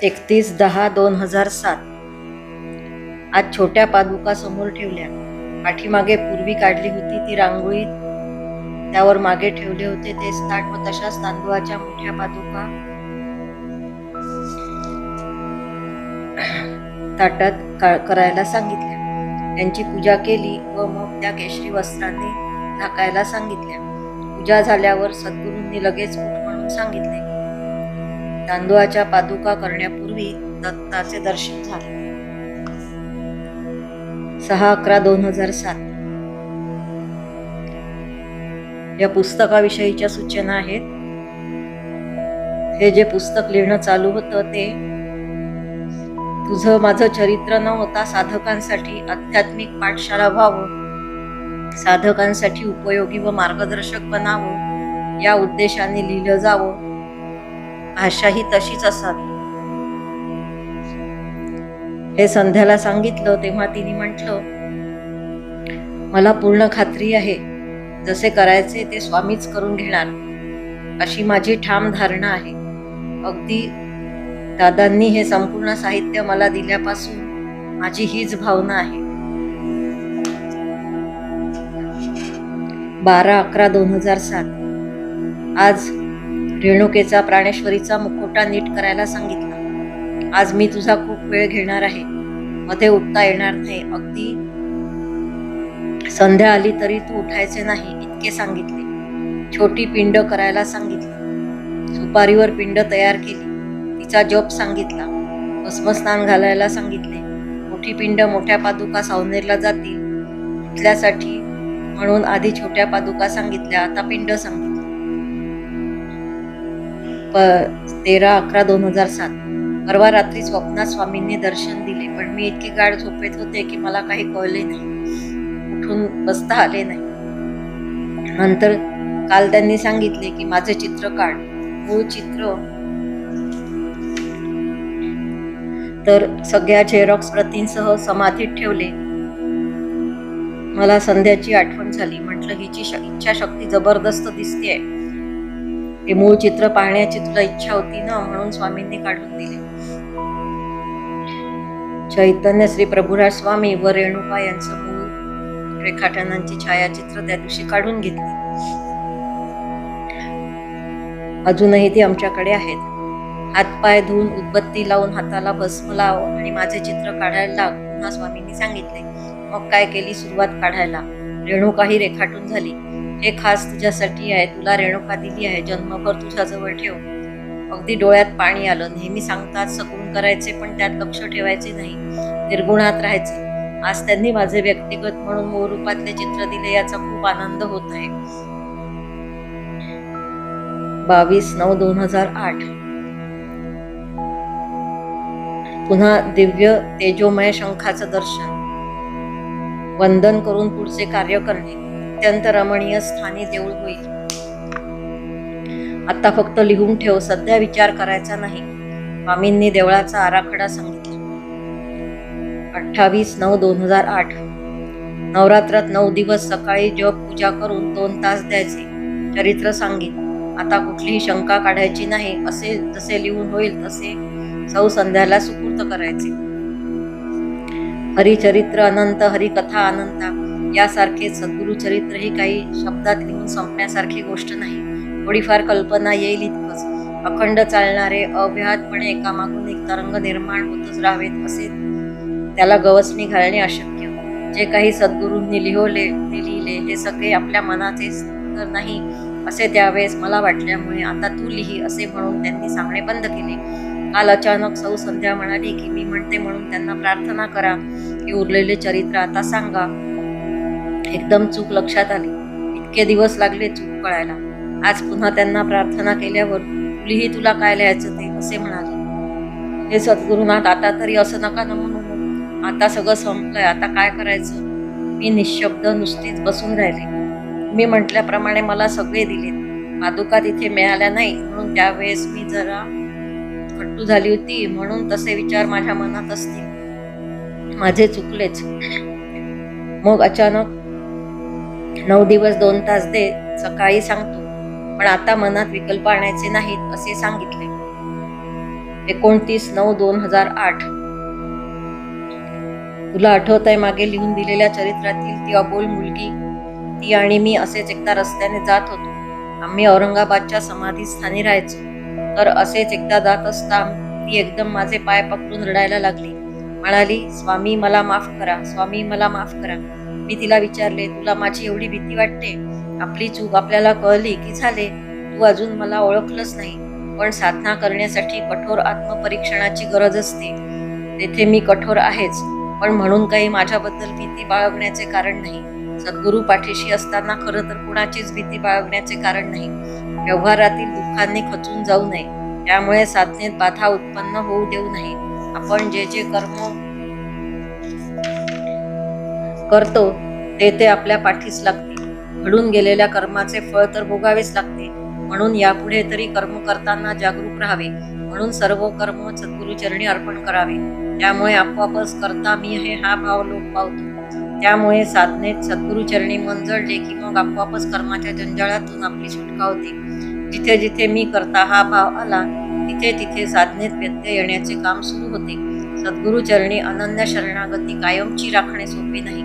31/10/2007. आज छोट्या पादुका समोर ठेवल्या. पाठीमागे पूर्वी काढली होती ती रांगोळी त्यावर मागे ठेवले होते तेच ताट व तशाच तांदूळाच्या मोठ्या पादुका ताटात करायला सांगितल्या. त्यांची पूजा केली व मग त्या केशरी वस्त्राने झाकायला सांगितल्या. पूजा झाल्यावर सद्गुरूंनी लगेच उठ म्हणून सांगितले. तांदूळाच्या पादुका करण्यापूर्वी दत्ताचे दर्शन झाले. 6/11/2007. या पुस्तकाविषयीच्या सूचना आहेत. हे जे पुस्तक लिहिणं चालू होतं ते तुझं माझं चरित्र न होता साधकांसाठी आध्यात्मिक पाठशाळा व्हावं, साधकांसाठी उपयोगी व मार्गदर्शक बनावं या उद्देशाने लिहिलं जावं. भाषा ही तशीच असावी. हे संध्याला सांगितलं तेव्हा तिने म्हटलं, मला पूर्ण खात्री आहे जसे करायचे ते स्वामीच करून घेणार अशी माझी ठाम धारणा आहे. अगदी दादांनी हे संपूर्ण साहित्य मला दिल्यापासून माझी हीच भावना आहे. 12/11/2007. आज रेणुकेचा प्राणेश्वरीचा मुखवटा नीट करायला सांगितला. आज मी तुझा खूप वेळ घेणार आहे. मध्ये उठता येणार नाही. अगदी संध्या आली तरी तू उठायचे नाही इतके सांगितले. छोटी पिंड करायला सांगितली. सुपारीवर पिंड तयार केली. तिचा जप सांगितला. भस्मस्नान घालायला सांगितले. मोठी पिंड मोठ्या पादुका सावनेरला जातील तिथल्यासाठी म्हणून आधी छोट्या पादुका सांगितल्या, आता पिंड सांगितली. 13/11/2007. परवा रात्री स्वप्नात स्वामींनी दर्शन दिले, पण मी इतकी गाढ झोपेत होते की मला काही कळले नाही. उठून बसता आले नाही. नंतर काल त्यांनी सांगितले की माझे चित्र काढ. मूळ चित्र तर सगळ्या झेरॉक्स प्रतींसह समाधीत ठेवले. मला संध्याची आठवण झाली. म्हटलं हिची इच्छाशक्ती जबरदस्त दिसतेय. ते मूळ चित्र पाहण्याची तुला इच्छा होती ना, म्हणून स्वामींनी काढून दिले. चैतन्य श्री प्रभुराज स्वामी व रेणुका यांचं मूळ रेखाटनांची छायाचित्र त्या दिवशी काढून घेतली. अजूनही ती आमच्याकडे आहेत. हातपाय धुवून उदबत्ती लावून हाताला भस्म लाव आणि माझे चित्र काढायला लाग, पुन्हा स्वामींनी सांगितले. मग काय केली सुरुवात काढायला. रेणुकाही रेखाटून झाली. हे खास तुझ्यासाठी आहे. तुला रेणुका दिली आहे. जन्मभर तुझ्याजवळ ठेव. अगदी डोळ्यात पाणी आलं. नेहमी सांगतात सगुण करायचे पण त्यात लक्ष ठेवायचे नाही, निर्गुणात राहायचे. आज त्यांनी माझे व्यक्तिगत म्हणून मूळ रूपातले चित्र दिले, याचा खूप आनंद होत आहे. 22/9/2008. पुन्हा दिव्य तेजोमय शंखाचं दर्शन. वंदन करून पुढचे कार्य करणे. अत्यंत रमणीय स्थानी देऊळ होईल. आता फक्त लिहून ठेव. सध्या विचार करायचा नाही. स्वामींनी देवळाचा आराखडा सांगितला. 28/9/2008. नवरात्रात 9 दिवस सकाळी जप पूजा करून 2 तास द्यायचे. चरित्र सांगितले. आता कुठलीही शंका काढायची नाही. असे जसे लिहून होईल तसे सौ संध्याला सुपूर्त करायचे. हरिचरित्र अनंत, हरिकथा अनंता यासारखे सद्गुरु चरित्र ही काही शब्दात लिहून संपण्यासारखी गोष्ट नाही. थोडीफार कल्पना येईल इतकंच. अखंड चालणारे अव्याहतपणे एकामागून एक तरंग निर्माण होतच राहावेत असे त्याला गवसणी घालणे अशक्य. जे काही सद्गुरूंनी लिहिले हे सगळे आपल्या मनाचे तर नाही असे त्यावेळेस मला वाटल्यामुळे आता तू लिही असे म्हणून त्यांनी सांगणे बंद केले. काल अचानक सौ संध्या म्हणाली की मी म्हणते म्हणून त्यांना प्रार्थना करा की उरलेले चरित्र आता सांगा. एकदम चूक लक्षात आली. इतके दिवस लागले चूक कळायला. आज पुन्हा त्यांना प्रार्थना केल्यावर लिही तुला काय लिहायचं ते असे म्हणाले. हे सद्गुरुनाथ, आता तरी असं नका न म्हणू. आता सगळं संपलंय. आता काय करायचं. मी निशब्द नुसतीच बसून राहिले. मी म्हटल्याप्रमाणे मला सगळे दिले. पादुका तिथे मिळाल्या नाही म्हणून त्यावेळेस मी जरा खट्टू झाली होती, म्हणून तसे विचार माझ्या मनात असतील. माझे चुकलेच. मग अचानक 9 दिवस 2 तास दे, सकाळी सांगतो, पण आता मनात विकल्प आणायचे नाहीत असे सांगितले. 29/9/2008. तुला आठवत आहे मागे लिहून दिलेल्या चरित्रातील ती अबोल मुलगी? ती आणि मी असेच एकदा रस्त्याने जात होतो. आम्ही औरंगाबादच्या समाधीस्थानी राहायचो. तर असेच एकदा जात असता ती एकदम माझे पाय पकडून रडायला लागली. म्हणाली, स्वामी मला माफ करा, स्वामी मला माफ करा. मी तिला विचारले, तुला माझी एवढी भीती वाटते? आपली चूक आपल्याला कळली की झाले? तू अजून मला ओळखलंच नाही. पण साधना करण्यासाठी कठोर आत्मपरीक्षणाची गरज असते. तेथे मी कठोर आहेच, पण म्हणून काही माझ्याबद्दल भीती बाळगण्याचे कारण नाही. सद्गुरू पाठीशी असताना खरं तर कुणाचीच भीती बाळगण्याचे कारण नाही. व्यवहारातील दुःखांनी खचून जाऊ नये. त्यामुळे साधनेत बाधा उत्पन्न होऊ देऊ नये. आपण जे जे कर्म करतो ते आपल्या पाठीस लागते. घडून गेलेल्या कर्माचे फळ तर भोगावेच लागते. म्हणून यापुढे तरी कर्म करताना जागरूक राहावे. म्हणून सर्व कर्म सद्गुरुचरणी अर्पण करावे. त्यामुळे आपोआपच करता मी हे हा भाव लोप पावतो. त्यामुळे साधनेत सद्गुरुचरणी मन जडले की मग आपोआपच कर्माच्या जंजाळातून आपली सुटका होते. जिथे जिथे मी करता हा भाव आला तिथे तिथे साधनेत व्यत्यय येण्याचे काम सुरू होते. सद्गुरुचरणी अनन्य शरणागती कायमची राखणे सोपे नाही.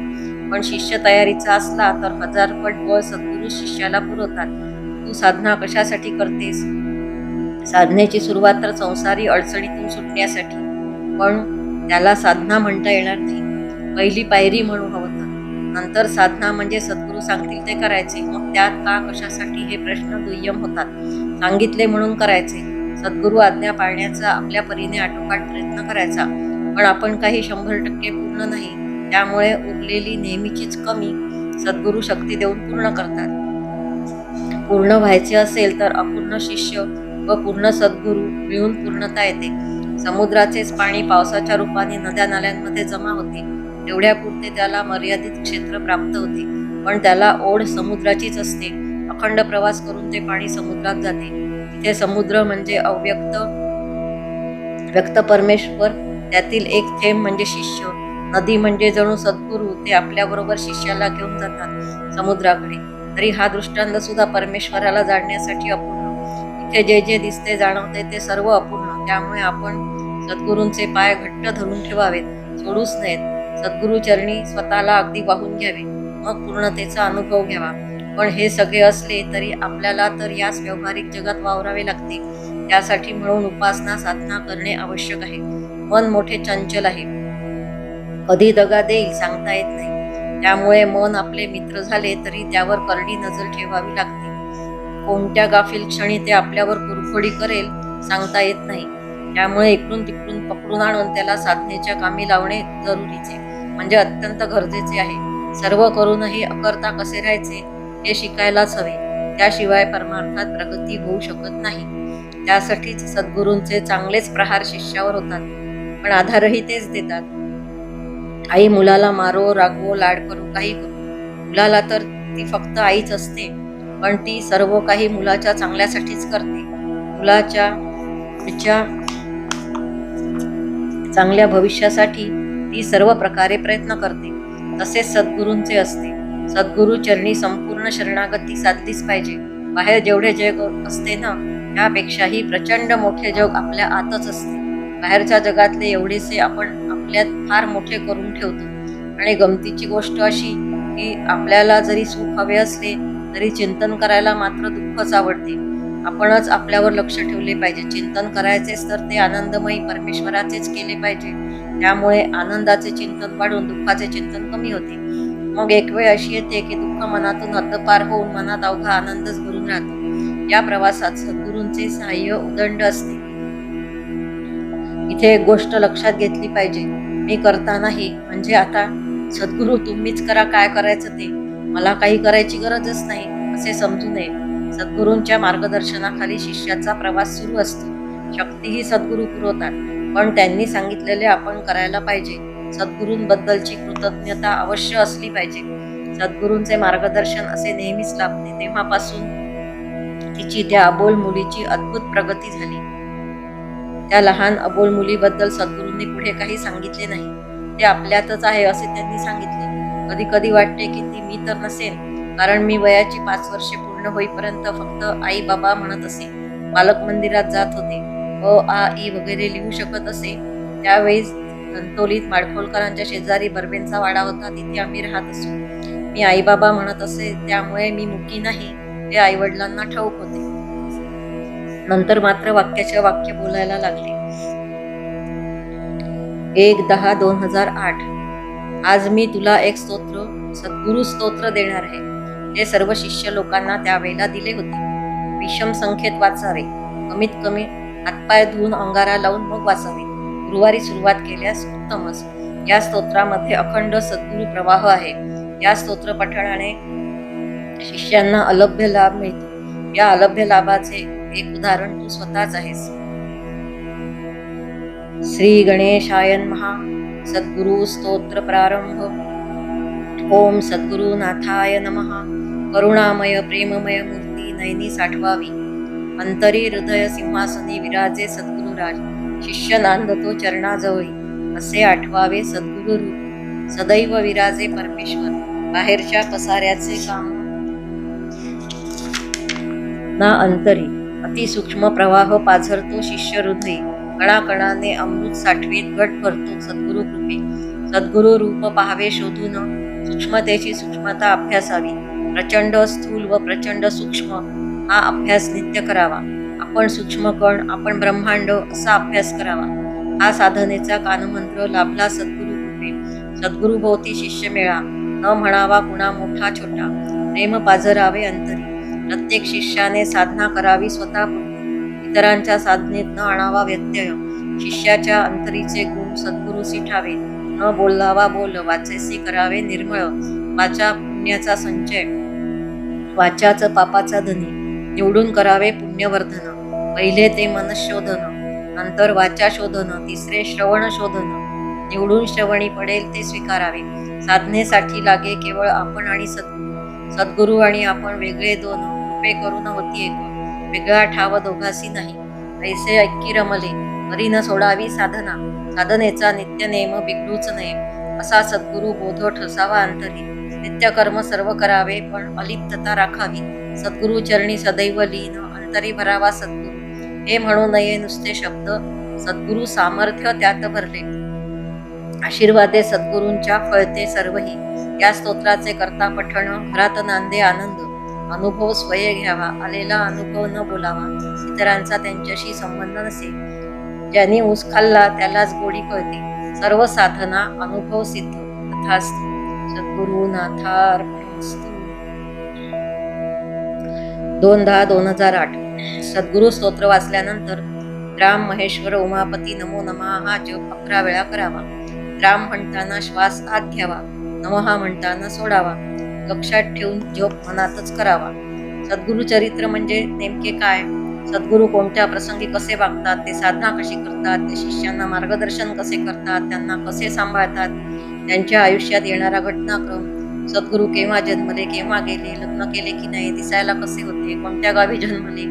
पण शिष्य तयारीचा असला तर हजारपट बळ सद्गुरू शिष्याला पुरवतात. तू साधना कशासाठी करतेस? साधनेची सुरुवात तर संसारी अडचणीतून सुटण्यासाठी, पण त्याला साधना म्हणता येणार नाही. पहिली पायरी म्हणू हवं तर. नंतर साधना म्हणजे सद्गुरू सांगतील ते करायचे. मग त्यात का कशासाठी हे प्रश्न दुय्यम होतात. सांगितले म्हणून करायचे. सद्गुरू आज्ञा पाळण्याचा आपल्या परीने आटोकाट प्रयत्न करायचा. पण आपण काही 100% पूर्ण नाही. त्यामुळे उरलेली नेहमीचीच कमी सद्गुरू शक्ती देऊन पूर्ण करतात. पूर्ण व्हायचे असेल तर अपूर्ण शिष्य व पूर्ण सद्गुरू मिळून पूर्णता येते. समुद्राचेच पाणी पावसाच्या रूपाने नद्या नाल्यांमध्ये जमा होते. तेवढ्यापुरते त्याला मर्यादित क्षेत्र प्राप्त होते. पण त्याला ओढ समुद्राचीच असते. अखंड प्रवास करून ते पाणी समुद्रात जाते. तिथे समुद्र म्हणजे व्यक्त परमेश्वर, त्यातील एक थेंब म्हणजे शिष्य. नदी म्हणजे जणू सद्गुरू, ते आपल्याबरोबर शिष्याला घेऊन जातात समुद्राकडे. तरी हा दृष्टांत सुद्धा परमेश्वराला जाणण्यासाठी अपूर्ण. इथे जे जे दिसते जाणवते ते सर्व अपूर्ण. त्यामुळे आपण सद्गुरूंचे पाय घट्ट धरून ठेवावेत, सोडूच नयेत. सद्गुरूचरणी स्वतःला अगदी वाहून घ्यावे, मग पूर्णतेचा अनुभव घ्यावा. पण हे सगळे असले तरी आपल्याला तर याच व्यावहारिक जगात वावरावे लागते. त्यासाठी म्हणून उपासना साधना करणे आवश्यक आहे. मन मोठे चंचल आहे, कधी दगा देईल सांगता येत नाही. त्यामुळे मन आपले मित्र झाले तरी त्यावर करडी नजर ठेवावी लागते. कोणत्या गाफील क्षणी ते आपल्यावर कुरफोडी करेल सांगता येत नाही. त्यामुळे इकडून तिकडून पकडून आणून त्याला साधनेच्या कामी लावणे जरुरीचे म्हणजे अत्यंत गरजेचे आहे. सर्व करूनही अकर्ता कसे राहायचे हे शिकायलाच हवे. त्याशिवाय परमार्थात प्रगती होऊ शकत नाही. त्यासाठीच सद्गुरूंचे चांगलेच प्रहार शिष्यावर होतात, पण आधारही तेच देतात. आई मुलाला मारो, रागवो, लाड करू, काही करू, मुलाला तर ती फक्त आईच असते. पण ती सर्व काही मुलाच्या चांगल्यासाठीच करते. मुलाच्या पुढच्या चांगल्या भविष्यासाठी ती सर्व प्रकारे प्रयत्न करते. तसेच सद्गुरूंचे असते. सद्गुरू चरणी संपूर्ण शरणागती साधलीच पाहिजे. बाहेर जेवढे जग असते ना, त्यापेक्षाही प्रचंड मोठे जग आपल्या आतच असते. बाहेरच्या जगातले एवढेसे आपण आपल्यात फार मोठे करून ठेवतो. आणि गमतीची गोष्ट अशी की आपल्याला जरी सुख हवे असले तरी चिंतन करायला मात्र दुःखच आवडते. आपणच आपल्यावर लक्ष ठेवले पाहिजे. चिंतन करायचेच तर ते आनंदमयी परमेश्वराचेच केले पाहिजे. त्यामुळे आनंदाचे चिंतन वाढून दुःखाचे चिंतन कमी होते. मग एक वेळ अशी येते की दुःख मनातून हद्दपार होऊन मनात अवघा आनंदच भरून राहतो. या प्रवासात सद्गुरूंचे सहाय्य उदंड असते. इथे एक गोष्ट लक्षात घेतली पाहिजे. मी करता नाही म्हणजे आता सद्गुरू तुम्हीच करा, काय करायचं ते, मला काही करायची गरजच नाही असे समजू नये. सद्गुरूंच्या मार्गदर्शनाखाली शिष्याचा प्रवास सुरू असतो. शक्तीही सद्गुरू पुरवतात, पण त्यांनी सांगितलेले आपण करायला पाहिजे. सद्गुरूंबद्दलची कृतज्ञता अवश्य असली पाहिजे. सद्गुरूंचे मार्गदर्शन असे नेहमीच लाभते. तेव्हापासून तिची त्या अबोल मुलीची अद्भुत प्रगती झाली. त्या लहान अबोल मुलीबद्दल सद्गुरूंनी पुढे काही सांगितले नाही. ते आपल्यातच आहे असे त्यांनी सांगितले. कधी कधी वाटते की ती मी तर नसेन, कारण मी वयाची 5 वर्षे पूर्ण होईपर्यंत फक्त आई बाबा म्हणत असे. बालक मंदिरात जात होते. आ ई वगैरे लिहू शकत असे त्यावेळी धंतोलीत माडखोलकरांच्या शेजारी बर्वेंचा वाडा होता, तिथे आम्ही राहत असू. मी आई बाबा म्हणत असे, त्यामुळे मी मुकी नाही हे आई वडिलांना ठाऊक होते. नंतर मात्र वाक्याच्या वाक्य बोलायला लागले. 1/10/2008 आज मी तुला एक स्तोत्र, सद्गुरु स्तोत्र देणार आहे. हे सर्व शिष्य लोकांना त्यावेळेला दिले होते. विषम संख्येत वाचावे, कमीत कमी हातपाय धुवून अंगारा लावून मग वाचावे. गुरुवारी सुरुवात केल्यास उत्तमच. या स्तोत्रामध्ये अखंड सद्गुरु प्रवाह आहे. या स्तोत्र पठणाने शिष्यांना अलभ्य लाभ मिळतो. या अलभ्य लाभाचे एक उदाहरण तू स्वतःच आहेस. श्री गणेशाय नमः. सद्गुरु स्तोत्र प्रारंभ. ओम सद्गुरुनाथाय नमः. करुणामय प्रेममय मूर्ती नयनी साठवावी. अंतरी हृदय सिंहासनी विराजे सद्गुरुराज. शिष्य नांदतो चरणाजवळी असे आठवावे सद्गुरु रूप. सदैव विराजे परमेश्वर. बाहेरच्या पसाऱ्याचे काम ना अंतरी. अतिसूक्ष्म प्रवाह पाझरतो शिष्य हृदयी. कणाकणाने अमृत साठवीत घट भरतो सद्गुरु कृपे. सद्गुरु रूप पाहावे शोधून सूक्ष्मतेची सूक्ष्मता अभ्यासावी. प्रचंड स्थूल व प्रचंड सूक्ष्म हा अभ्यास नित्य करावा. आपण सूक्ष्म कण, आपण ब्रह्मांड असा अभ्यास करावा. हा साधनेचा कानमंत्र लाभला सद्गुरु कृपे. सद्गुरु भोवती शिष्य मेळा. न म्हणावा कुणा मोठा छोटा. प्रेम पाझरावे अंतरी. प्रत्येक शिष्याने साधना करावी स्वतःपुरती. इतरांच्या साधनेत न आणावा व्यत्यय. शिष्याच्या अंतरीचे गुण सद्गुरूसी ठावे. न बोलावा बोल, वाचेसी करावे निर्मळ. वाचा पुण्याचा संचय, वाचाच पापाचा धनी. निवडून करावे पुण्यवर्धन. पहिले ते मनशोधन, नंतर वाचा शोधन, तिसरे श्रवण शोधन. निवडून श्रवणी पडेल ते स्वीकारावे. साधनेसाठी लागे केवळ आपण आणि सद्गुरू. सद्गुरू आणि आपण वेगळे दोन, कृपे करून होती एक. वेगळा ठाव दोघासी नाही. ऐसे ऐक्की रमले, हरी न सोडावी साधना. साधनेचा नित्य नेम बिघडूच नये, असा सद्गुरू बोध ठसावा अंतरी. नित्य कर्म सर्व करावे, पण अलिप्तता राखावी. सद्गुरू चरणी सदैव लीन, अंतरी भरावा सद्गुरू. हे म्हणू नये नुसते शब्द, सद्गुरू सामर्थ्य त्यात भरले. आशीर्वादे सद्गुरूंच्या फळते सर्वही. या स्तोत्राचे करता पठण, घरात नांदे आनंद. अनुभव स्वये घ्यावा, आलेला अनुभव न बोलावा. इतरांचा त्यांच्याशी संबंध नसे. ज्यांनी ऊस खाल्ला त्यालाच गोडी कळते. सर्व साधना अनुभव सिद्ध. तथास्तु. सद्गुरुनाथार्पणमस्तु. 2/10/2008 सद्गुरु स्तोत्र वाचल्यानंतर राम महेश्वर उमापती नमो नमः हा जप 11 वेळा करावा. राम म्हणताना श्वास आत घ्यावा, नमः म्हणताना सोडावा. लक्षात ठेवून जप मनातच करावा. सद्गुरु चरित्र म्हणजे नेमके काय? सद्गुरू कोणत्या प्रसंगी कसे वागतात, ते साधना कशी करतात, ते शिष्यांना मार्गदर्शन कसे करतात, त्यांना कसे सांभाळतात, त्यांच्या आयुष्यात येणारा घटनाक्रम, सद्गुरू केव्हा जन्मले, केव्हा गेले, लग्न केले की नाही, दिसायला कसे होते, कोणत्या गावी जन्मले,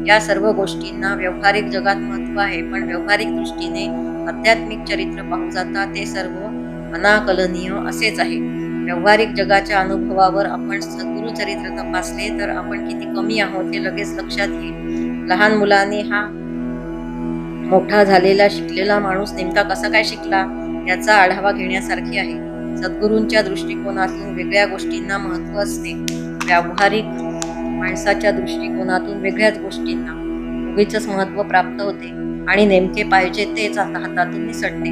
या सर्व गोष्टींना व्यावहारिक जगात महत्त्व आहे. पण व्यावहारिक दृष्टीने आध्यात्मिक चरित्र पाहू जाता ते सर्व अनाकलनीय असेच आहे. व्यावहारिक जगाच्या अनुभवावर आपण सद्गुरू चरित्र तपासले तर आपण किती कमी आहोत हे लगेच लक्षात येईल. लहान मुलांनी हा मोठा झालेला शिकलेला माणूस नेमका कसा काय शिकला याचा आढावा घेण्यासारखी आहे. सद्गुरूंच्या दृष्टिकोनातून वेगळ्या गोष्टींना महत्त्व असते, व्यावहारिक माणसाच्या दृष्टिकोनातून वेगळ्याच गोष्टींना उगीचच महत्त्व प्राप्त होते आणि नेमके पाहिजे तेच आता हातातून निसटते.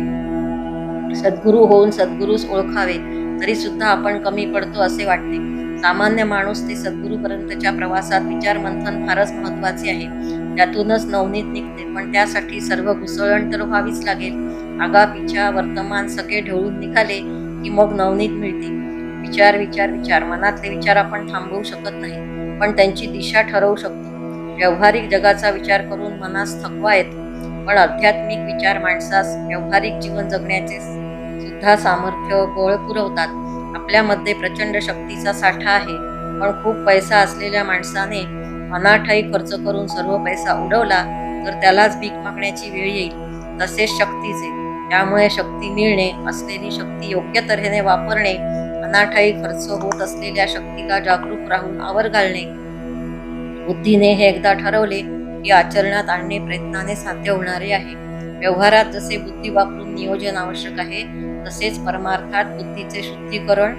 सद्गुरू होऊन सद्गुरूस ओळखावे तरी सुद्धा आपण कमी पडतो असे वाटते. सामान्य माणूस ते सद्गुरूपर्यंतच्या प्रवासात विचार मंथन फारच महत्त्वाचे आहे. त्यातूनच नवनीत निघते, पण त्यासाठी सर्व घुसळण तर व्हावीच लागेल. आगापिछा वर्तमान सगळे ढवळून निघाले की मग नवनीत मिळते. विचार विचार विचार, मनातले विचार आपण थांबवू शकत नाही, पण त्यांची दिशा ठरवू शकतो. व्यावहारिक जगाचा विचार करून मनास थकवा येतो, पण आध्यात्मिक विचार माणसास व्यावहारिक जीवन जगण्याचे सुद्धा सामर्थ्य बळ पुरवतात. आपल्यामध्ये प्रचंड शक्तीचा साठा आहे, पण खूप पैसा असलेल्या माणसाने अनाठाई खर्च करून सर्व पैसा उडवला तर त्यालाच भीक मागण्याची वेळ येईल. तसेच शक्तीचे, त्यामुळे शक्ती मिळणे, असलेली शक्ती योग्य तऱ्हेने वापरणे, अनाठाई खर्च होत असलेल्या शक्तीला जागरूक राहून आवर घालणे. बुद्धीने हे एकदा ठरवले की आचरणात आणणे प्रयत्नाने साध्य होणारे आहे. व्यवहारात जसे बुद्धी वापरून नियोजन आवश्यक आहे, तसेच परमार्थात बुद्धीचे शुद्धीकरण,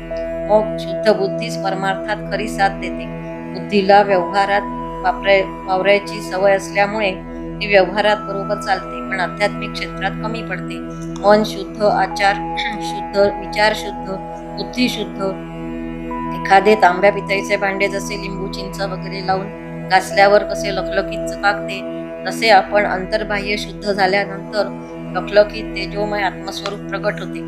मग शुद्ध बुद्धीच परमार्थात खरी साथ देते. बुद्धीला व्यवहारात वावरायची सवय असल्यामुळे ती व्यवहारात बरोबर चालते, पण आध्यात्मिक क्षेत्रात कमी पडते. मन शुद्ध, आचार शुद्ध, विचार शुद्ध, बुद्धी शुद्ध. एखादे तांब्या पितळीचे भांडे जसे लिंबू चिंच वगैरे लावून घासल्यावर कसे लखलखीत चकाकते, तसे आपण अंतर्बाह्य शुद्ध झाल्यानंतर लखलखीत तेजोमय आत्मस्वरूप प्रकट होते.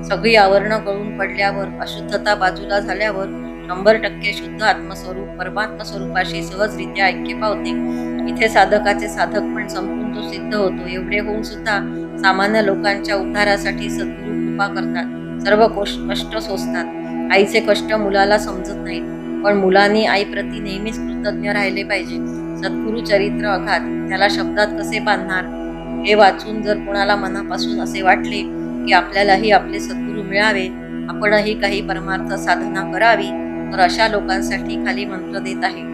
सगळी आवरणं गळून पडल्यावर, अशुद्धता बाजूला झाल्यावर 100% शुद्ध आत्मस्वरूप परमात्मा स्वरूपाशी सहजरित्या ऐक्य पावते. इथे साधकाचे साधकपण संपून तो सिद्ध होतो. एवढे होऊन सुद्धा सामान्य लोकांच्या उद्धारासाठी सद्गुरू कृपा करतात, सर्व कष्ट सोसतात. आईचे कष्ट मुलाला समजत नाहीत, पण मुलांनी आईप्रती नेहमीच कृतज्ञ राहिले पाहिजे. सद्गुरू चरित्र अगाध, त्याला शब्दात कसे बांधणार? हे वाचून जर कोणाला मनापासून असे वाटले की आपल्यालाही आपले सद्गुरू मिळावे, आपणही काही परमार्थ साधना करावी, तर अशा लोकांसाठी खाली मंत्र देत आहे.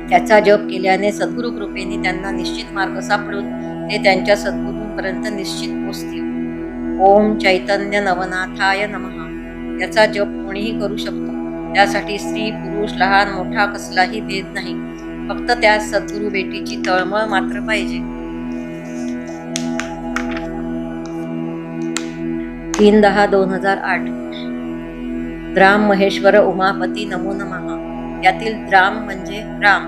त्याचा जप केल्याने सद्गुरू कृपेने त्यांना निश्चित मार्ग सापडून ते त्यांच्या सद्गुरूंपर्यंत निश्चित पोचतील. ओम चैतन्य नवनाथाय नमः. याचा जप कोणीही करू शकतो. त्यासाठी स्त्री पुरुष लहान मोठा कसलाही भेद नाही. फक्त त्या सद्गुरू भेटीची तळमळ मात्र पाहिजे. 3/10/2008. द्राम महेश्वर उमापती नमो नमः. यातील द्राम म्हणजे राम,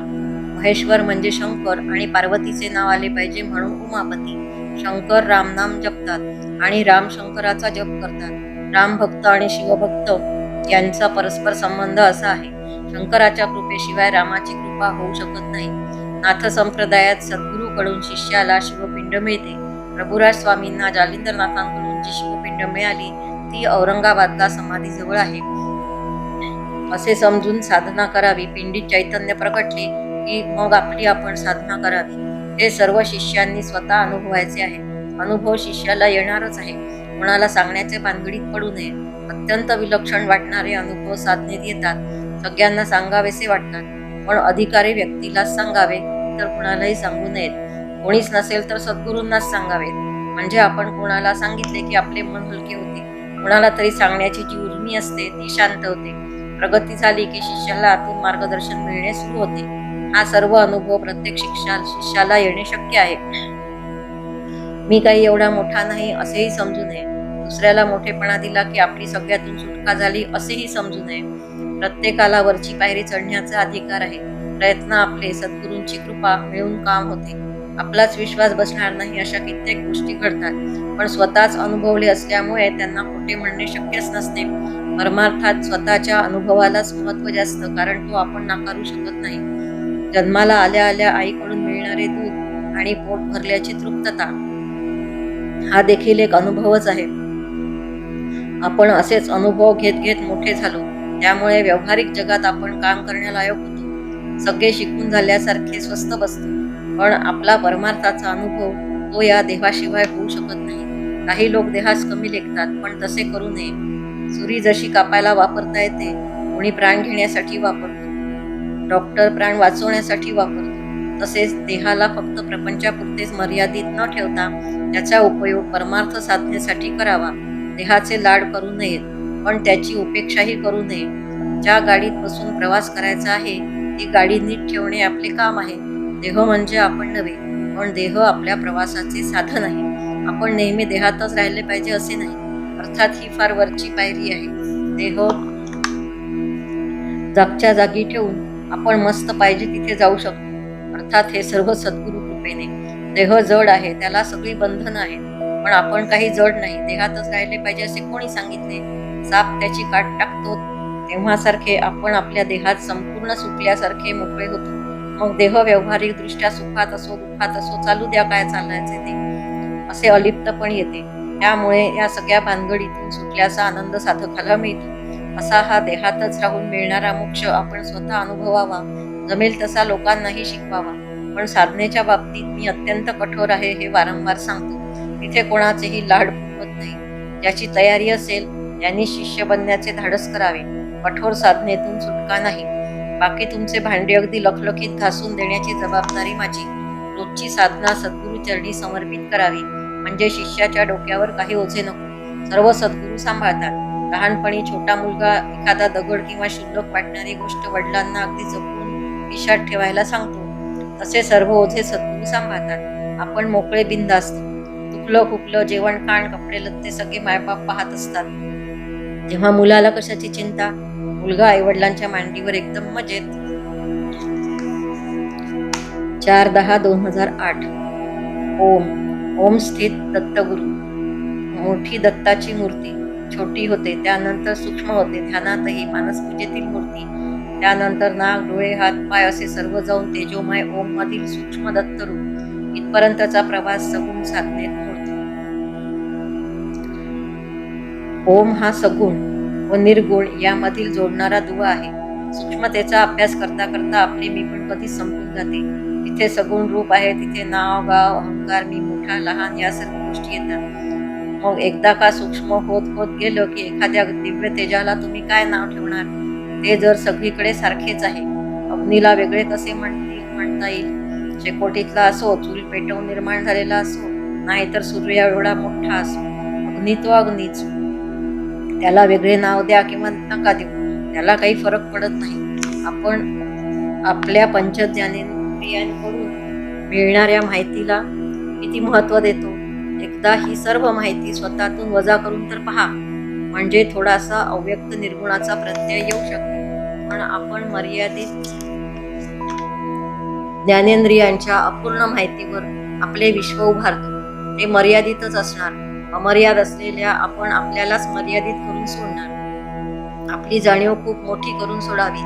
महेश्वर म्हणजे शंकर आणि पार्वतीचे नाव आले पाहिजे म्हणून उमापती. शंकर रामनाम जपतात आणि राम शंकराचा जप करतात. राम भक्त आणि शिवभक्त यांचा परस्पर संबंध असा आहे. शंकराच्या कृपेशिवाय रामाची कृपा होऊ शकत नाही. नाथ संप्रदायात सद्गुरूकडून शिष्याला शिवपिंड मिळते. प्रभुराज स्वामींना जालिंदरनाथांकडून जी शिवपिंड मिळाली ती औरंगाबादला समाधीजवळ आहे, असे समजून साधना करावी. पिंडीत चैतन्य प्रकटले की मग आपली आपण साधना करावी. हे सर्व शिष्यांनी स्वतः अनुभवायचे आहे. अनुभव शिष्याला येणारच आहे. कोणाला सांगण्याचे भानगडीत पडू नये. अत्यंत विलक्षण वाटणारे अनुभव साधनेत येतात. सगळ्यांना सांगावेसे वाटतात, पण अधिकारी व्यक्तीलाच सांगावे, तर कुणालाही सांगू नयेत. कोणीच नसेल तर सद्गुरूंनाच सांगावे. म्हणजे आपण कोणाला सांगितले की आपले मन हलके होते. कोणाला तरी सांगण्याची जी उर्मी असते ती शांत होते. प्रगती झाली की शिष्याला आतून मार्गदर्शन मिळणे सुरू होते. हा सर्व अनुभव प्रत्येक शिष्याला येणे शक्य आहे. मी काही एवढा मोठा नाही असेही समजू नये. दुसऱ्याला मोठेपणा दिला की आपली सगळ्यातून सुटका झाली असेही समजू नये. प्रत्येकाला वरची पायरी चढण्याचा अधिकार आहे. प्रयत्न आपले, सद्गुरूंची कृपा मिळून काम होते. आपलाच विश्वास बसणार नाही अशा कित्येक गोष्टी घडतात, पण स्वतःच अनुभवले असल्यामुळे त्यांना खोटे म्हणणे शक्यच नसते. परमार्थात स्वतःच्या अनुभवालाच महत्त्व जास्त, कारण तो आपण नाकारू शकत नाही. जन्माला आल्या आल्या आईकडून मिळणारे दूध आणि पोट भरल्याची तृप्तता हा देखील एक अनुभवच आहे. आपण असेच अनुभव घेत घेत मोठे झालो. त्यामुळे व्यावहारिक जगात आपण काम करण्यालायक होतो. सगळे शिकून झाल्यासारखे स्वस्त बसतो. पण आपला परमार्थाचा अनुभव तो या देहाशिवाय होऊ शकत नाही. काही लोक देहास कमी लेखतात, पण तसे करू नये. सुरी जशी कापायला वापरता येते, कोणी प्राण घेण्यासाठी वापरतो, डॉक्टर प्राण वाचवण्यासाठी वापरतो, तसेच देहाला फक्त प्रपंचापुरतेच मर्यादित न ठेवता त्याचा उपयोग परमार्थ साधण्यासाठी करावा. देहाचे लाड करू नयेत, पण त्याची उपेक्षाही करू नये. ज्या गाडीत बसून प्रवास करायचा आहे ती गाडी नीट ठेवणे आपले काम आहे. देह म्हणजे आपण नव्हे, पण देह आपल्या प्रवासाचे साधन आहे. आपण नेहमी देहातच राहिले पाहिजे असे नाही. अर्थात ही फार वरची पायरी आहे. देह जागच्या जागी ठेवून आपण मस्त पाहिजे तिथे जाऊ शकतो. अर्थात हे सर्व सद्गुरू कृपेने. देह जड आहे, त्याला सगळी बंधनं आहेत, पण आपण काही जड नाही. देहातच राहिले पाहिजे असे कोणी सांगितले? साप त्याची काट टाकतो तेव्हासारखे आपण आपल्या देहात संपूर्ण सुटल्यासारखे मोकळे होतो. मग देह व्यावहारिक दृष्ट्या सुखात असो दुःखात असो चालू द्या, काय चालायचे ते, असे अलिप्तपण येते. त्यामुळे या सगळ्या भानगडीतून सुटल्याचा आनंद साधकाला मिळतो. असा हा देहातच राहून मिळणारा मोक्ष आपण स्वतः अनुभवावा. जमेल तसा लोकांनाही शिकवावा. पण साधनेच्या बाबतीत मी अत्यंत कठोर आहे हे वारंवार सांगतो. तिथे कोणाचेही लाड पुरवत नाही. ज्याची तयारी असेल त्यांनी शिष्य बनण्याचे धाडस करावे. कठोर साधनेतून सुटका नाही. बाकी तुमचे भांडे अगदी लखलखीत घासून देण्याची जबाबदारी माझी. रोजची साधना सद्गुरू चरणी समर्पित करावी, म्हणजे शिष्याच्या डोक्यावर काही ओझे नको. सर्व सद्गुरू सांभाळतात. लहानपणी छोटा मुलगा एखादा दगड किंवा क्षुल्लक वाटणारी गोष्ट वडिलांना अगदी जपून खिशात ठेवायला सांगतो, तसे सर्व ओझे सद्गुरू सांभाळतात. आपण मोकळे बिनधास्त. दुखलं खुपलं जेवण खाण कपडे लत्ते सगळे मायबाप पाहत असतात, तेव्हा मुलाला कशाची चिंता. मुलगा आईवडिलांच्या मांडीवर एकदम मजेत. 4/10/2008. ओम स्थित दत्तगुरु. मोठी दत्ताची मूर्ती छोटी होते, त्यानंतर सूक्ष्म होते, ध्यानातही मानसपूजेतील मूर्ती, त्यानंतर नाक डोळे हात पाय असे सर्व जाऊन तेजोमय ओम मधील सूक्ष्म दत्तरूप इथपर्यंतचा प्रवास सगुण साधनेत मूर्ती. ओम हा सगुण व निर्गुण यामधील जोडणारा दुवा आहे. सूक्ष्मतेचा अभ्यास करता करता आपले मी पण कधीच संपून जाते. जिथे सगुण रूप आहे तिथे नाव गाव अहंकार मी मोठा लहान या सर्व गोष्टी येतात. मग एकदा का सूक्ष्म होत होत गेलं की एखाद्या दिव्य तेजाला तुम्ही काय नाव ठेवणार? ते जर सगळीकडे सारखेच आहे. अग्नीला वेगळे कसे म्हणता येईल? शेकोटीतला असो, चूल पेटवून निर्माण झालेला असो, नाहीतर सूर्य एवढा मोठा असो, अग्नी तो अग्नीच. त्याला वेगळे नाव द्या किंवा नका देऊ, त्याला काही फरक पडत नाही. आपण आपल्या पंचज्ञानेंद्रियांकडून मिळणाऱ्या माहितीला किती महत्त्व देतो. एकदा ही सर्व माहिती स्वतःतून वजा करून तर पहा, म्हणजे थोडासा अव्यक्त निर्गुणाचा प्रत्यय येऊ शकतो. पण आपण मर्यादित ज्ञानेंद्रियांच्या अपूर्ण माहितीवर आपले विश्व उभारतो. ते मर्यादितच असणार. अमर्याद असलेल्या आपण आपल्यालाच मर्यादित करून सोडणार. आपली जाणीव खूप मोठी करून सोडावी.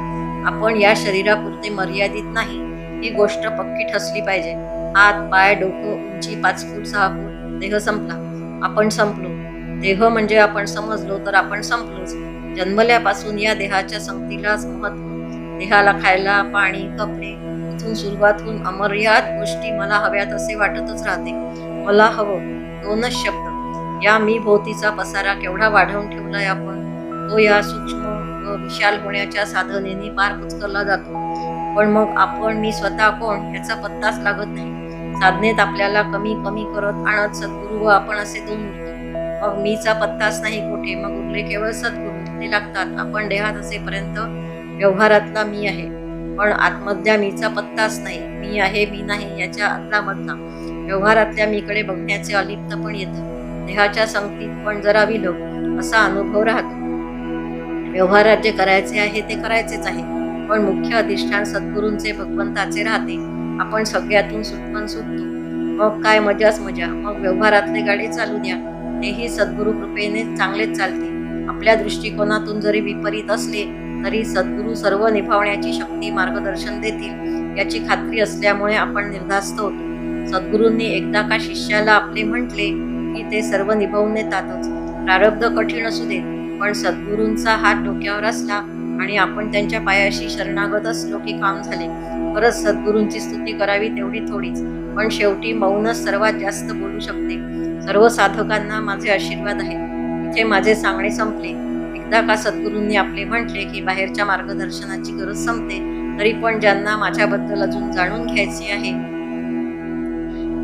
आपण या शरीरापुरते मर्यादित नाही, ही गोष्ट पक्की ठसली पाहिजे. हात पाय डोकं उंची 5 फूट 6 फूट, देह संपला, आपण संपलो. देह म्हणजे आपण समजलो तर आपण संपलोच. जन्मल्यापासून या देहाच्या संगतीलाच महत्व. देहाला खायला पाणी कपडे, इथून सुरुवात होऊन अमर्याद गोष्टी मला हव्यात असे वाटतच राहते. मला हवं, 2च शब्द. या मी भोवतीचा पसारा केवढा वाढवून ठेवलाय आपण. तो या सूक्ष्म व विशाल होण्याच्या साधनेने पार पुचकरला जातो. पण मग आपण मी स्वतः कोण याचा पत्ताच लागत नाही. साधनेत आपल्याला कमी कमी करत आणत सद्गुरू व आपण असे 2 उरतो. मग मीचा पत्ताच नाही कुठे. मग उरले केवळ सद्गुरू. ते लागतात. आपण देहात असेपर्यंत व्यवहारातला मी आहे, पण आतमधल्या मीचा पत्ताच नाही. मी आहे मी नाही याच्या आतला मधला व्यवहारातल्या मीकडे बघण्याचे अलिप्त पण येतं. देहाच्या संगतीत पण जरा विलग असा अनुभव राहतो. व्यवहारात जे करायचे आहे ते करायचेच आहे, पण मुख्य अधिष्ठान सद्गुरूंचे भगवंताचे राहते. आपण सगळ्यातून सुटपण सुटतो. मग काय मजाच मजा. मग व्यवहारातले गाडी चालू द्या, तेही सद्गुरू कृपेने चांगलेच चालते. आपल्या दृष्टिकोनातून जरी विपरीत असले तरी सद्गुरू सर्व निभावण्याची शक्ती मार्गदर्शन देतील याची खात्री असल्यामुळे आपण निर्धास्त होतो. सद्गुरूंनी एकदा का शिष्याला आपले म्हटले की ते सर्व निभावून नेतातच. प्रारब्ध कठीण असू देत, पण सद्गुरूंचा हात डोक्यावर असला आणि आपण त्यांच्या पायाशी शरणागत असलो की काम झाले. खरंच सद्गुरूंची स्तुती करावी तेवढी थोडीच, पण शेवटी मौनच सर्वात जास्त बोलू शकते. सर्व साधकांना माझे आशीर्वाद आहे. इथे माझे सांगणे संपले. एकदा का सद्गुरूंनी आपले म्हटले की बाहेरच्या मार्गदर्शनाची गरज संपते, तरी पण ज्यांना माझ्याबद्दल अजून जाणून घ्यायचे आहे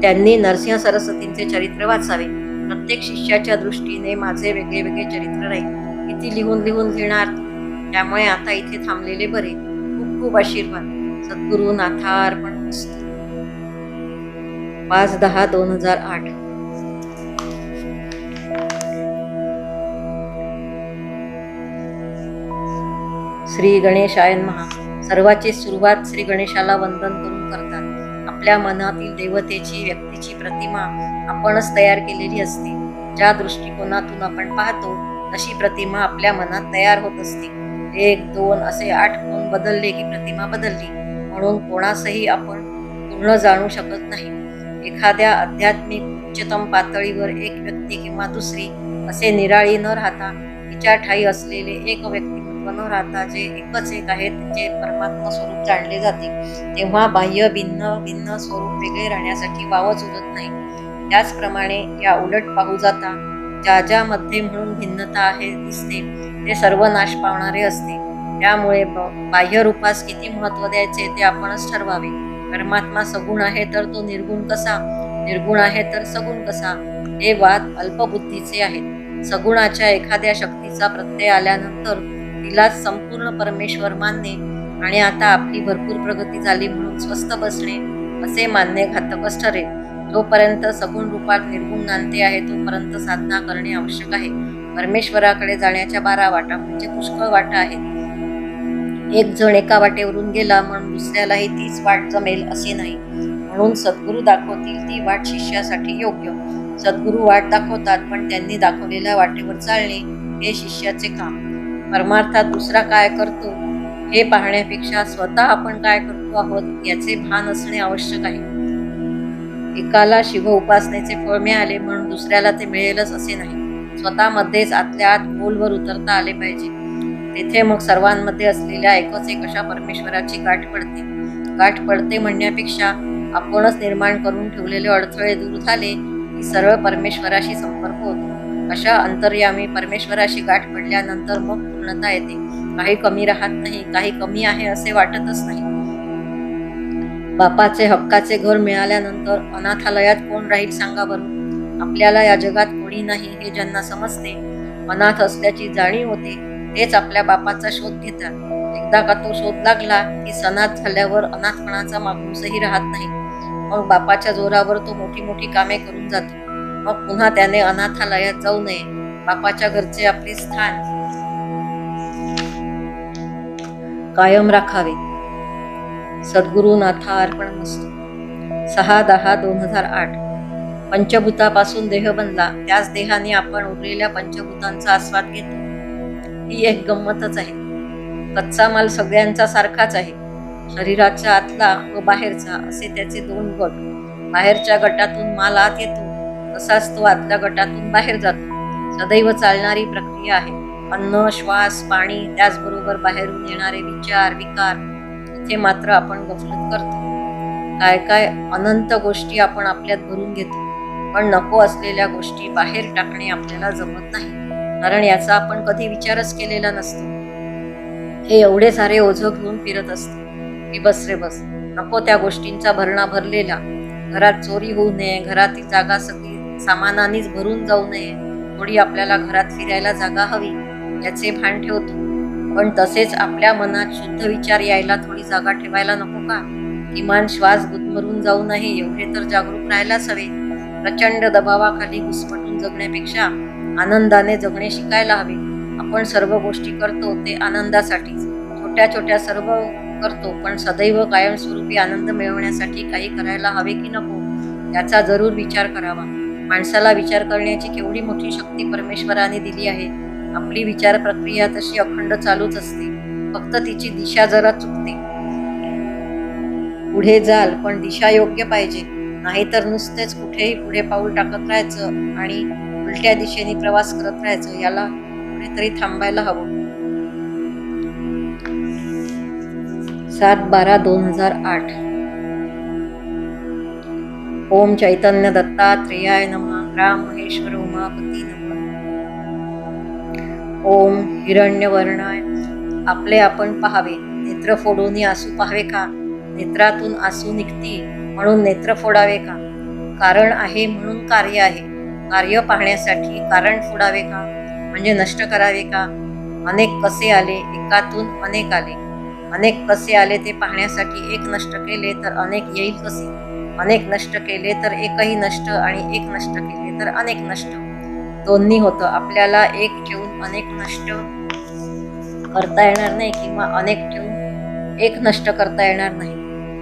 त्यांनी नरसिंह सरस्वतींचे चरित्र वाचावे. प्रत्येक शिष्याच्या दृष्टीने माझे वेगळे वेगळे चरित्र राहील. किती लिहून लिहून घेणार. त्यामुळे आता इथे थांबलेले बरे. खूप खूप आशीर्वाद. सद्गुरू नाथार्पणमस्तु. 5/10/2008. श्री गणेशाय नमः. सर्वाची सुरुवात श्री गणेशाला वंदन करून करतात. आपल्या मनातील देवतेची व्यक्तीची प्रतिमा आपणच तयार केलेली असते. ज्या दृष्टिकोनातून आपण पाहतो तशी प्रतिमा आपल्या मनात तयार होत असते. 1 2 असे 8 कोण बदलले की प्रतिमा बदलली. म्हणून कोणासही आपण पूर्ण जाणू शकत नाही. एखाद्या आध्यात्मिक उच्चतम पातळीवर एक व्यक्ती किंवा दुसरी असे निराळी न राहता तिच्या ठाई असलेले एक व्यक्तिमत्व न राहता जे एकच एक आहे जे परमात्मा स्वरूप जाणले जाते, तेव्हा बाह्य भिन्न भिन्न स्वरूप वेगळे राहण्यासाठी वावच उरत नाही. त्याचप्रमाणे या उलट पाहू जाता ज्या ज्यामध्ये म्हणून भिन्नता आहे दिसते ते सर्व नाश पावणारे असते. त्यामुळे बाह्य रूपास किती महत्त्व द्यायचे ते आपणच ठरवावे. परमात्मा सगुण आहे तर तो निर्गुण कसा, निर्गुण आहे तर सगुण कसा, हे वाद अल्पबुद्धीचे आहेत. सगुणाच्या एखाद्या शक्तीचा प्रत्यय आल्यानंतर तिलाच संपूर्ण परमेश्वर मानणे आणि आता आपली भरपूर प्रगती झाली म्हणून स्वस्थ बसणे असे मानणे घातकच ठरेल. जोपर्यंत सगुण रूपात निर्गुण नांदते आहे तोपर्यंत साधना करणे आवश्यक आहे. परमेश्वराकडे जाण्याच्या 12 वाटा म्हणजे पुष्कळ वाटा आहेत. एक जण एका वाटेवरून गेला म्हणून दुसऱ्यालाही तीच वाट जमेल असे नाही. म्हणून सद्गुरू दाखवतील ती वाट शिष्यासाठी योग्य. सद्गुरू वाट दाखवतात पण त्यांनी दाखवलेल्या वाटेवर चालणे हे शिष्याचे काम. परमार्थात दुसरा काय करतो हे पाहण्यापेक्षा स्वतः आपण काय करतो आहोत याचे भान असणे आवश्यक आहे. एकाला शिव उपासनेचे फळ मिळाले म्हणून दुसऱ्याला ते मिळेलच असे नाही. स्वतःमध्येच आतल्या आत खोलवर उतरता आले पाहिजे. तेथे मग सर्वांमध्ये असलेल्या एकच एक अशा परमेश्वराची गाठ पडते. गाठ पडते म्हणण्यापेक्षा आपणच निर्माण करून ठेवलेले अडथळे दूर झाले की सरळ परमेश्वराशी संपर्क होतो. अशा अंतर्यामी परमेश्वराशी गाठ पडल्यानंतर मग पूर्णता येते. काही कमी राहत नाही, काही कमी आहे असे वाटतच नाही. बापाचे हक्काचे घर मिळाल्यानंतर अनाथालयात कोण राहील सांगा बरं. आपल्याला या जगात कोणी नाही हे ज्यांना समजते, अनाथ असल्याची जाणीव होते, तेच आपल्या बापाचा शोध घेतात. एकदा का तो शोध लागला की सनाथ झाल्यावर अनाथपणाचा मागूसही राहत नाही. मग बापाच्या जोरावर तो मोठी मोठी कामे करून जातो. मग पुन्हा त्याने अनाथालयात जाऊ नये. बापाच्या घरचे आपले स्थान कायम राखावे. सद्गुरु नाथा अर्पणमस्तु. 6/10/2008. पंचभूतापासून देह बनला, त्याच देहाने आपण उरलेल्या पंचभूतांचा आस्वाद घेतो. ही एक गंमतच आहे. कच्चा माल सगळ्यांचा सारखाच आहे. शरीराच्या आतला व बाहेरचा असे त्याचे 2 गट. बाहेरच्या गटातून माल आत येतो, तसाच तो आतल्या गटातून बाहेर जातो. सदैव चालणारी प्रक्रिया आहे. अन्न, श्वास, पाणी, त्याचबरोबर बाहेरून येणारे विचार, विकार. इथे मात्र आपण गफलत करतो. काय काय अनंत गोष्टी आपण आपल्यात भरून घेतो, पण नको असलेल्या गोष्टी बाहेर टाकणे आपल्याला जमत नाही. कारण याचा आपण कधी विचारच केलेला नसतो. हे एवढे सारे ओझं घेऊन फिरत असतो की बस रे बस, नको त्या गोष्टींचा भरणा भरलेला. घरात चोरी होऊ नये, घरातील जागा सगळी सामानानेच भरून जाऊ नये, थोडी आपल्याला घरात फिरायला जागा हवी याचे भान ठेवतो. पण तसेच आपल्या मनात शुद्ध विचार यायला थोडी जागा ठेवायला नको का? किमान श्वास गुदमरून जाऊ नये एवढे तर जागरूक राहायलाच हवे. प्रचंड दबावाखाली घुसमटून जगण्यापेक्षा आनंदाने जगणे शिकायला हवे. आपण सर्व गोष्टी करतो ते आनंदासाठीच. छोट्या छोट्या सर्व करतो, पण सदैव कायमस्वरूपी आनंद मिळवण्यासाठी काही करायला हवे की नको याचा जरूर विचार करावा. माणसाला विचार करण्याची केवढी मोठी शक्ती परमेश्वराने दिली आहे. आपली विचार प्रक्रिया तशी अखंड चालूच असते, फक्त तिची दिशा जरा चुकते. पुढे जाल पण दिशा योग्य पाहिजे, नाहीतर नुसतेच कुठेही पुढे पाऊल टाकत राहायचं आणि उलट्या दिशेने प्रवास करत राहायचं. याला कुठेतरी थांबायला हवं. 7/12/2008. ओम चैतन्य दत्तात्रेयाय नमः. राम महेश्वर उमापती नमः. ओम हिरण्यवर्णाय. आपले आपण पाहावे, नेत्र फोडून आसू पाहावे का? नेत्रातून आसू निघती म्हणून नेत्र फोडावे का? कारण आहे म्हणून कार्य आहे. कार्य पाहण्यासाठी कारण फोडावे का? म्हणजे नष्ट करावे का? अनेक कसे आले, एकातून अनेक आले. अनेक कसे आले ते पाहण्यासाठी एक नष्ट केले तर अनेक येईल कसे? अनेक नष्ट केले तर एकही नष्ट आणि एक नष्ट केले तर अनेक नष्ट. दोन्ही होतं. आपल्याला एक ठेवून अनेक नष्ट करता येणार नाही किंवा अनेक ठेवून एक नष्ट करता येणार नाही.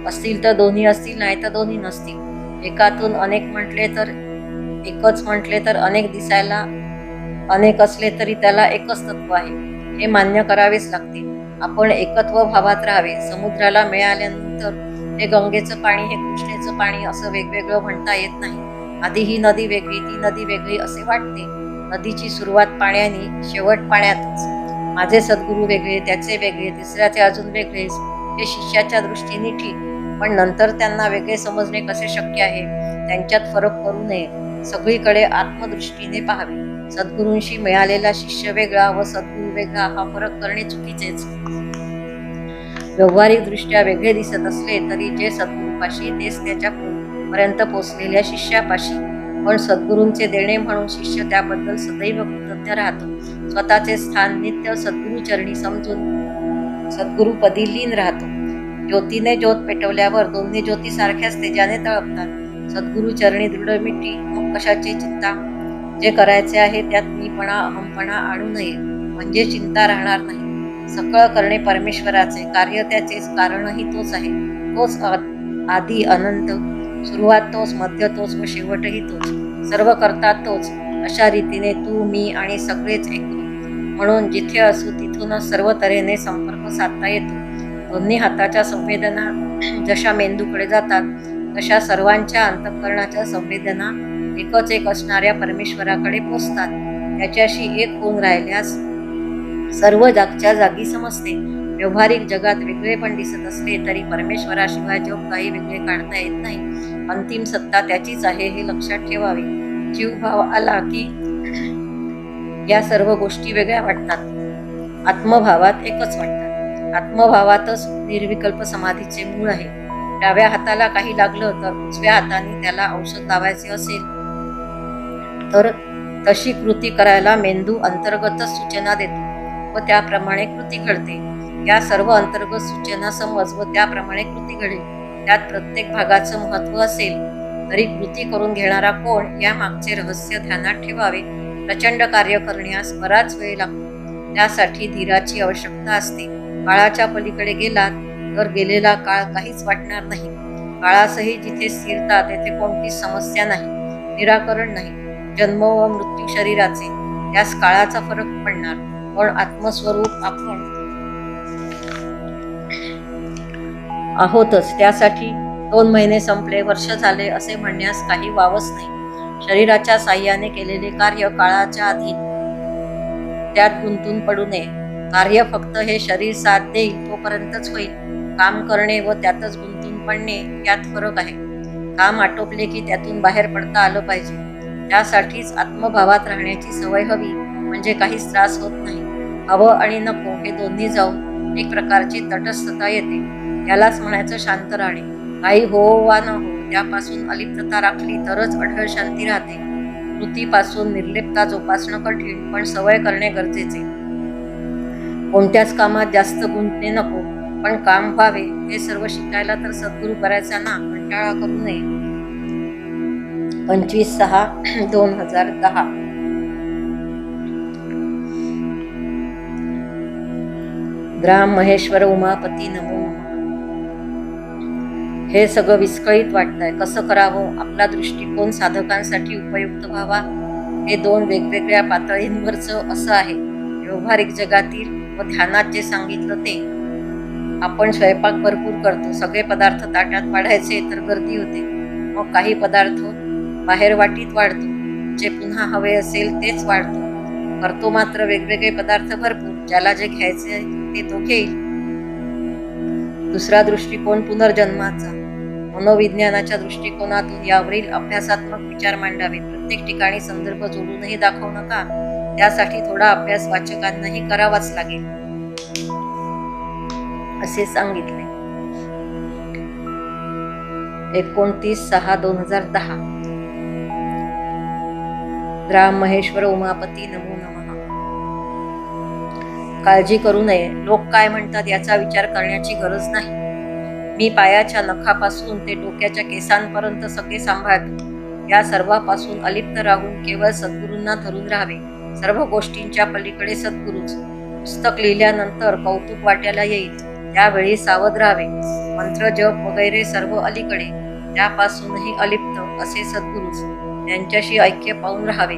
असतील तर दोन्ही असतील, नाही तर दोन्ही नसतील. एकातून अनेक म्हटले तर एकच म्हटले तर अनेक दिसायला अनेक असले तरी त्याला एकच तत्व आहे हे मान्य करावेच लागते. आपण एकत्व भावात राहावे. समुद्राला मिळाल्यानंतर हे गंगेचं पाणी, हे कृष्णेचं पाणी असं वेगवेगळं म्हणता येत नाही. आधी ही नदी वेगळी, ती नदी वेगळी असे वाटते. नदीची सुरुवात पाण्याने, शेवट पाण्यातच. माझे सद्गुरू वेगळे, त्याचे वेगळे, तिसऱ्याचे अजून वेगळेच. हे शिष्याच्या दृष्टीने ठीक, पण नंतर त्यांना वेगळे समजणे कसे शक्य आहे? त्यांच्यात फरक करू नये. सगळीकडे आत्मदृष्टीने पाहावे. सद्गुरूंशी मिळालेला शिष्य वेगळा व सद्गुरू वेगळा हा फरक करणे चुकीचेच. व्यावहारिक दृष्ट्या वेगळे दिसत असले तरी जे सद्गुरूपाशी तेच त्याच्या पर्यंत पोचलेल्या शिष्यापाशी. पण सद्गुरूंचे देणे म्हणून शिष्य त्याबद्दल सदैव कृतज्ञ राहतो. स्वतःचे स्थान नित्य सद्गुरूचरणी समजून सद्गुरूपदी लीन राहतो. ज्योतीने ज्योत पेटवल्यावर दोन्ही ज्योती सारख्याच तेजाने तळपतात. सद्गुरूचरणी दृढ मिठी, मग कशाची चिंता. जे करायचे आहे त्यात मीपणा अहमपणा आणू नये, म्हणजे चिंता राहणार नाही. सकळ करणे परमेश्वराचे, कार्य त्याचेच, कारणही तोच आहे. तोच आदी अनंत, सुरुवात तोच, मध्य तोच व शेवटही तोच, सर्व करता तोच. अशा रीतीने तू, मी आणि सगळेच एक. म्हणून जिथे असू तिथूनच सर्व तऱ्हेने संपर्क साधता येतो. दोन्ही हाताच्या संवेदना जशा मेंदूकडे जातात तशा सर्वांच्या अंतःकरणाच्या संवेदना एकच एक असणाऱ्या परमेश्वराकडे पोचतात. त्याच्याशी एक होऊन राहिल्यास सर्व जागच्या जागी समजते. व्यावहारिक जगात वेगळेपण दिसत असले तरी परमेश्वराशिवाय जग काही वेगळे काढता येत नाही. अंतिम सत्ता त्याचीच आहे हे लक्षात ठेवावे. जीवभाव आला की या सर्व गोष्टी वेगळ्या वाटतात, आत्मभावात एकच वाटतात. आत्मभावातच निर्विकल्प समाधीचे मूळ आहे. डाव्या हाताला काही लागलं तर उजव्या हाताने त्याला औषध लावायचे असेल तर तशी कृती करायला मेंदू अंतर्गतच सूचना देतो व त्याप्रमाणे कृती घडते. या सर्व अंतर्गत सूचना समज व त्याप्रमाणे कृती घडेल. त्यात प्रत्येक भागाचं महत्त्व असेल तरी कृती करून घेणारा कोण या मागचे रहस्य ध्यानात ठेवावे. प्रचंड कार्य करण्यास बराच वेळ लागतो. त्यासाठी धीराची आवश्यकता असते. काळाच्या पलीकडे गेलात तर गेलेला काळ काहीच वाटणार नाही. काळासही जिथे स्थिरता तेथे कोणतीच समस्या नाही, निराकरण नाही. जन्म व मृत्यू शरीराचे, त्यास काळाचा फरक पडणार, पण आत्मस्वरूप आपण आहोतच. त्यासाठी 2 महिने संपले, वर्ष झाले असे म्हणण्यास काही वावच नाही. शरीराच्या साह्याने केलेले कार्य काळाच्या अधीन, त्यात गुंतून पडू नये. कार्य फक्त हे शरीर साथ देईल तोपर्यंतच होईल. काम करणे व त्यातच गुंतून पडणे यात फरक आहे. काम आटोपले की त्यातून बाहेर पडता आलं पाहिजे. त्यासाठीच आत्मभावात राहण्याची सवय हवी, म्हणजे काहीच त्रास होत नाही. हवं आणि नको हे दोन्ही जाऊन एक प्रकारची तटस्थता येते. यालाच म्हणायचं शांत राहणे. काही हो वा न हो त्यापासून अलिप्तता राखली तरच अढळ शांती राहते. कृतीपासून निर्लिप्तता जोपासणं कठीण, पण सवय करणे गरजेचे. कोणत्याच कामात जास्त गुंतणे नको, पण काम व्हावे हे सर्व शिकायला तर सद्गुरू करायचा ना, कंटाळा करू नये. 25/6/2010. राम महेश्वर उमापती नमो नमः. हे सगळं विस्कळीत वाटतंय, कसं करावं? आपला दृष्टिकोन साधकांसाठी उपयुक्त व्हावा. हे 2 वेगवेगळ्या पातळींवरचं असं आहे. व्यावहारिक जगातील व ध्यानात जे सांगितलं ते. आपण स्वयंपाक भरपूर करतो, सगळे पदार्थ ताटात वाढायचे तर गर्दी होते. मग काही पदार्थ बाहेर वाटीत वाढतो, जे पुन्हा हवे असेल तेच वाढतो. करतो मात्र वेगवेगळे पदार्थ भरपूर, ज्याला जे घ्यायचे ते तो घेईल. दुसरा दृष्टिकोन पुनर्जन्माचा. मनोविज्ञानाच्या दृष्टिकोनातून यावरील अभ्यासात्मक विचार मांडावे. प्रत्येक ठिकाणी संदर्भ जोडूनही दाखवू नका. त्यासाठी थोडा अभ्यास वाचकांनाही करावाच लागेल असे सांगितले. 29/6/2010. राम महेश्वर उमापती नमो नमः. काळजी करू नये. लोक काय म्हणतात याचा विचार करण्याची गरज नाही. मी पायाच्या नखापासून ते डोक्याच्या केसांपर्यंत सगळे सांभाळतो. या सर्वापासून अलिप्त राहून केवळ सद्गुरूंना धरून राहावे. सर्व गोष्टींच्या पलीकडे सद्गुरूच. पुस्तक लिहिल्यानंतर कौतुक वाट्याला येईल, त्यावेळी सावध राहावे. मंत्र जप वगैरे सर्व अलीकडे, त्यापासूनही अलिप्त असे सद्गुरूच. त्यांच्याशी ऐक्य पाहून राहावे.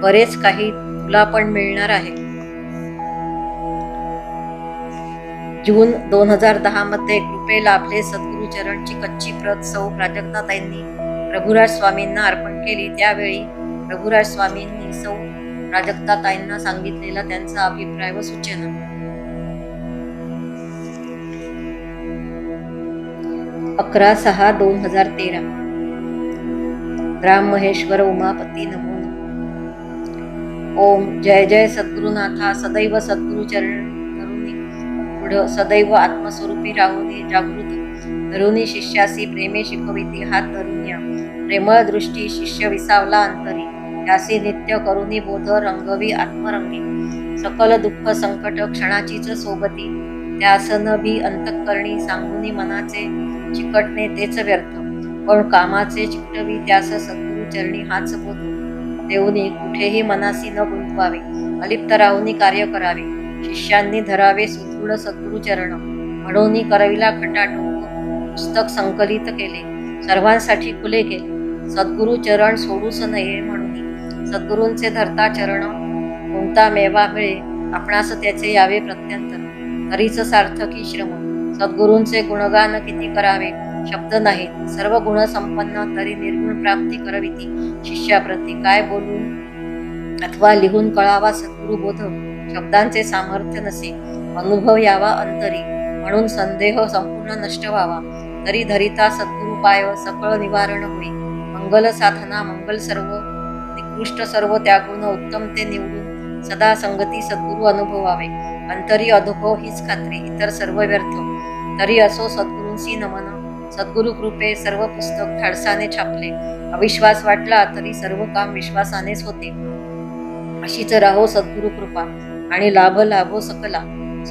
बरेच काही तुला पण मिळणार आहे. जून 2010 मध्ये कृपे लाभले सद्गुरू चरणची कच्ची प्रत सौ प्राजक्ताताईंनी प्रभुराज स्वामींना अर्पण केली. त्यावेळी प्रभुराज स्वामींनी सौ प्राजक्ताताईंना सांगितलेला त्यांचा अभिप्राय व सूचना. 11/6/2013. राम महेश्वर उमापती नमो नमः. ओम जय जय सद्गुरुनाथा. सदैव सद्गुरु चरण करुणी दृढ सदैव आत्मस्वरूपी राहुनी जागृत धरुनी शिष्यासी प्रेमे शिकविती हात धरुनिया प्रेमळ दृष्टी शिष्य विसावला अंतरी त्यासी नित्य करुणी बोध रंगवी आत्मरंगी सकल दुःख संकट क्षणाचीच सोबती त्यासन भी अंतःकरणी सांगुनी मनाचे चिकटणे तेच व्यर्थ पण कामाचे चिकटवी त्यास सद्गुरु चरणी हाच बोध देऊनी कुठेही मनासी न गुंतवावे अलिप्त राहुनी कार्य करावे शिष्यांनी धरावे सुदृढ सद्गुरु चरण म्हणून करविला खटाटोप पुस्तक संकलित केले सर्वांसाठी खुले केले सद्गुरु चरण सोडूच नये म्हणून सद्गुरूंचे धरता चरण कोणता मेवा मिळे आपणास त्याचे यावे प्रत्यंतर तरीच सार्थकी श्रम सद्गुरूंचे गुणगान किती करावे शब्द नाहीत सर्व गुण संपन्न तरी निर्गुण प्राप्ती करविती शिष्याप्रती काय बोलून अथवा लिहून कळावा सद्गुरु बोध शब्दांचे सामर्थ्य नसे अनुभव यावा अंतरी म्हणून संदेह संपूर्ण नष्ट व्हावा तरी धरिता सद्गुरु पाय सकळ निवारण होई मंगल साधना मंगल सर्व निकृष्ट सर्व त्यागुण उत्तम ते निवडून सदा संगती सद्गुरु अनुभवावे अंतरी अनुभव हीच खात्री इतर सर्व व्यर्थ तरी असो सद्गुरूंसी नमन सद्गुरु कृपे सर्व पुस्तक धाडसाने छापले अविश्वास वाटला तरी सर्व काम विश्वासानेच होते अशीच राहो सद्गुरु कृपा आणि लाभ लाभो सकला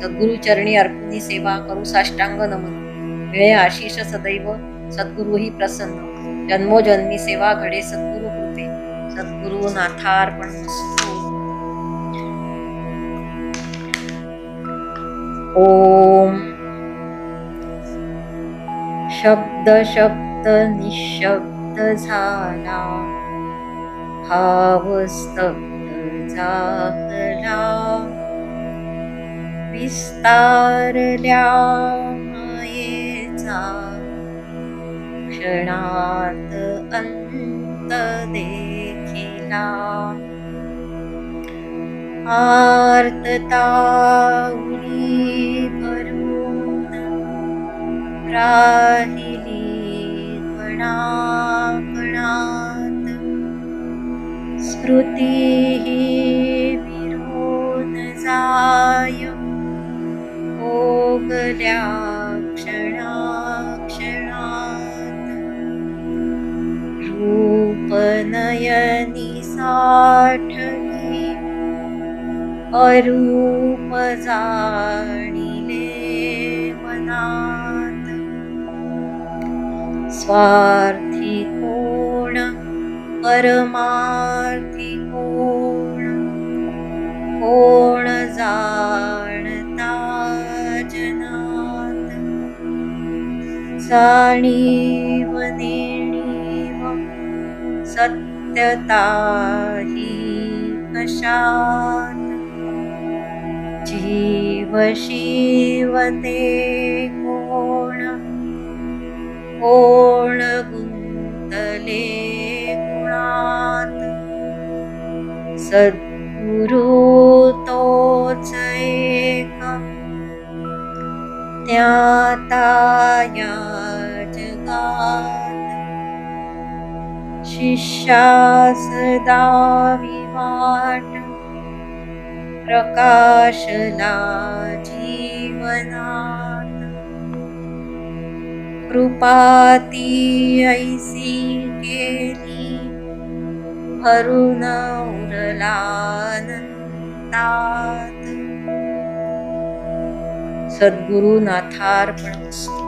सद्गुरु चरणी अर्पुनी सेवा करू साष्टांग नमन मिळे आशिष सदैव सद्गुरु ही प्रसन्न जन्मोजन्मी सेवा घडे सद्गुरु कृपे सद्गुरु नाथार्पणमस्तु ओम शब्द शब्द निशब्द झाला भाव स्तब्ध झाला विस्तारल्या मायेचा क्षणात अंत देखिला आर्तता उडी भरून राहिली कणाकणात स्मृती विरोध जाय ओगल्या क्षणाक्षणात रूपनयनी साठली अरूप जाणिले मनात स्वार्थी कोण परमार्थी कोण कोण जाणता जनात जाणीव नेणीव सत्यता ही कशात जीव शिवते कोण कोण गुंतले गुणात सद्गुरु तोच एक ज्ञाता या जगात शिष्यास दावी वाट प्रकाशला जीवनात कृपाती ऐसी केली भरून उरला अनंतात सद्गुरु नाथार्पणमस्तु.